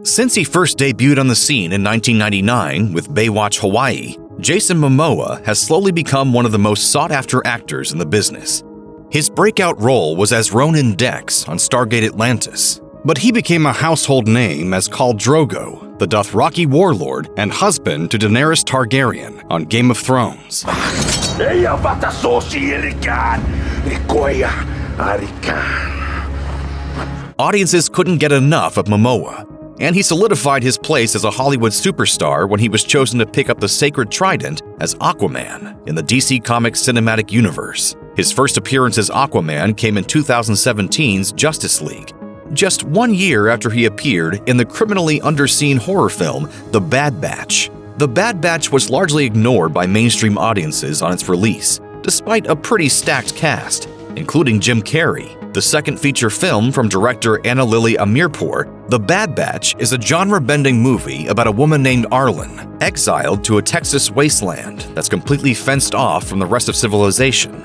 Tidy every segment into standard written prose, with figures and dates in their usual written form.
Since he first debuted on the scene in 1999 with Baywatch Hawaii, Jason Momoa has slowly become one of the most sought-after actors in the business. His breakout role was as Ronan Dex on Stargate Atlantis, but he became a household name as Khal Drogo, the Dothraki warlord and husband to Daenerys Targaryen on Game of Thrones. Audiences couldn't get enough of Momoa, and he solidified his place as a Hollywood superstar when he was chosen to pick up the Sacred Trident as Aquaman in the DC Comics cinematic universe. His first appearance as Aquaman came in 2017's Justice League, just 1 year after he appeared in the criminally underseen horror film The Bad Batch. The Bad Batch was largely ignored by mainstream audiences on its release, despite a pretty stacked cast, including Jim Carrey. The second feature film from director Anna Lily Amirpour, The Bad Batch is a genre-bending movie about a woman named Arlen, exiled to a Texas wasteland that's completely fenced off from the rest of civilization.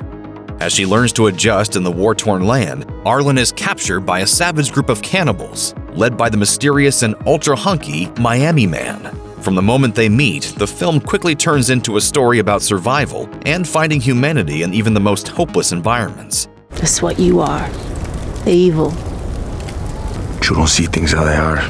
As she learns to adjust in the war-torn land, Arlen is captured by a savage group of cannibals, led by the mysterious and ultra-hunky Miami Man. From the moment they meet, the film quickly turns into a story about survival and finding humanity in even the most hopeless environments. That's what you are. Evil. You don't see things how they are.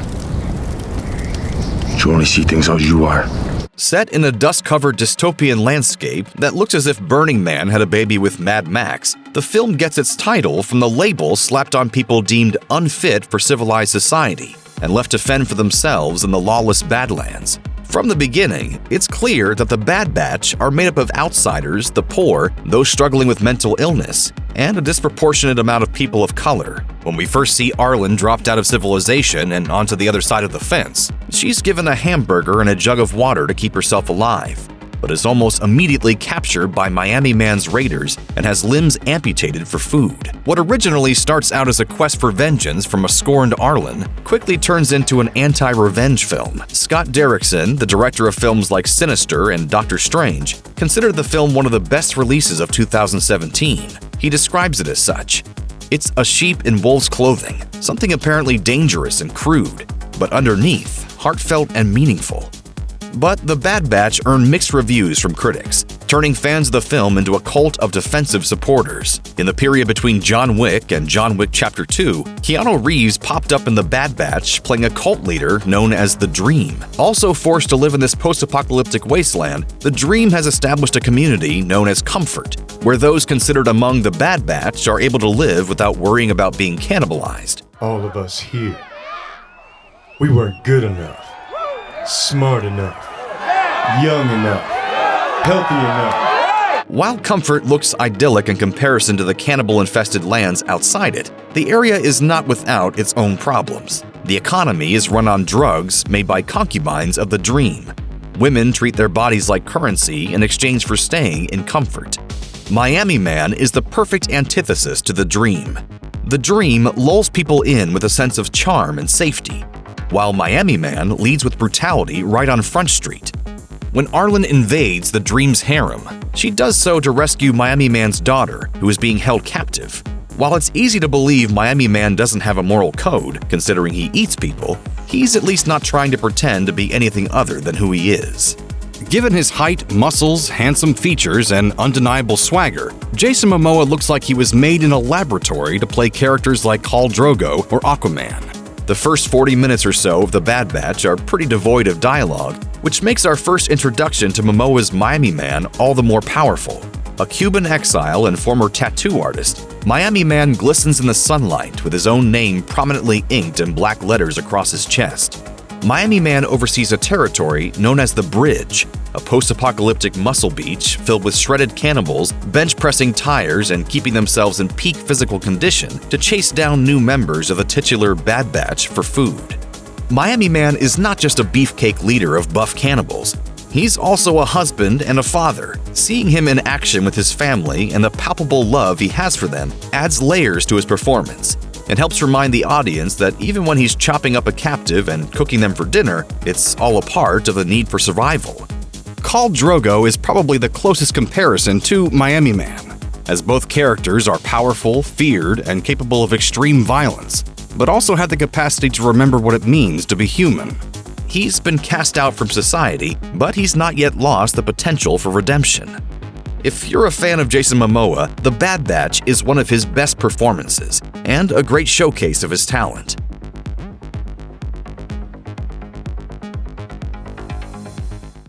You only see things how you are. Set in a dust-covered dystopian landscape that looks as if Burning Man had a baby with Mad Max, the film gets its title from the label slapped on people deemed unfit for civilized society and left to fend for themselves in the lawless Badlands. From the beginning, it's clear that the Bad Batch are made up of outsiders, the poor, those struggling with mental illness, and a disproportionate amount of people of color. When we first see Arlen dropped out of civilization and onto the other side of the fence, she's given a hamburger and a jug of water to keep herself alive, but is almost immediately captured by Miami Man's raiders and has limbs amputated for food. What originally starts out as a quest for vengeance from a scorned Arlen quickly turns into an anti-revenge film. Scott Derrickson, the director of films like Sinister and Doctor Strange, considered the film one of the best releases of 2017. He describes it as such. It's a sheep in wolf's clothing, something apparently dangerous and crude, but underneath, heartfelt and meaningful. But The Bad Batch earned mixed reviews from critics, turning fans of the film into a cult of defensive supporters. In the period between John Wick and John Wick Chapter 2, Keanu Reeves popped up in The Bad Batch playing a cult leader known as The Dream. Also forced to live in this post-apocalyptic wasteland, The Dream has established a community known as Comfort, where those considered among the Bad Batch are able to live without worrying about being cannibalized. All of us here, we weren't good enough. Smart enough, young enough, healthy enough. While Comfort looks idyllic in comparison to the cannibal-infested lands outside it, the area is not without its own problems. The economy is run on drugs made by concubines of the Dream. Women treat their bodies like currency in exchange for staying in comfort. Miami Man is the perfect antithesis to the Dream. The Dream lulls people in with a sense of charm and safety, while Miami Man leads with brutality right on Front Street. When Arlen invades the Dream's harem, she does so to rescue Miami Man's daughter, who is being held captive. While it's easy to believe Miami Man doesn't have a moral code, considering he eats people, he's at least not trying to pretend to be anything other than who he is. Given his height, muscles, handsome features, and undeniable swagger, Jason Momoa looks like he was made in a laboratory to play characters like Khal Drogo or Aquaman. The first 40 minutes or so of The Bad Batch are pretty devoid of dialogue, which makes our first introduction to Momoa's Miami Man all the more powerful. A Cuban exile and former tattoo artist, Miami Man glistens in the sunlight with his own name prominently inked in black letters across his chest. Miami Man oversees a territory known as the Bridge, a post-apocalyptic muscle beach filled with shredded cannibals bench-pressing tires and keeping themselves in peak physical condition to chase down new members of the titular Bad Batch for food. Miami Man is not just a beefcake leader of buff cannibals. He's also a husband and a father. Seeing him in action with his family and the palpable love he has for them adds layers to his performance and helps remind the audience that even when he's chopping up a captive and cooking them for dinner, it's all a part of the need for survival. Khal Drogo is probably the closest comparison to Miami Man, as both characters are powerful, feared, and capable of extreme violence. but also had the capacity to remember what it means to be human. He's been cast out from society, but he's not yet lost the potential for redemption. If you're a fan of Jason Momoa, The Bad Batch is one of his best performances and a great showcase of his talent.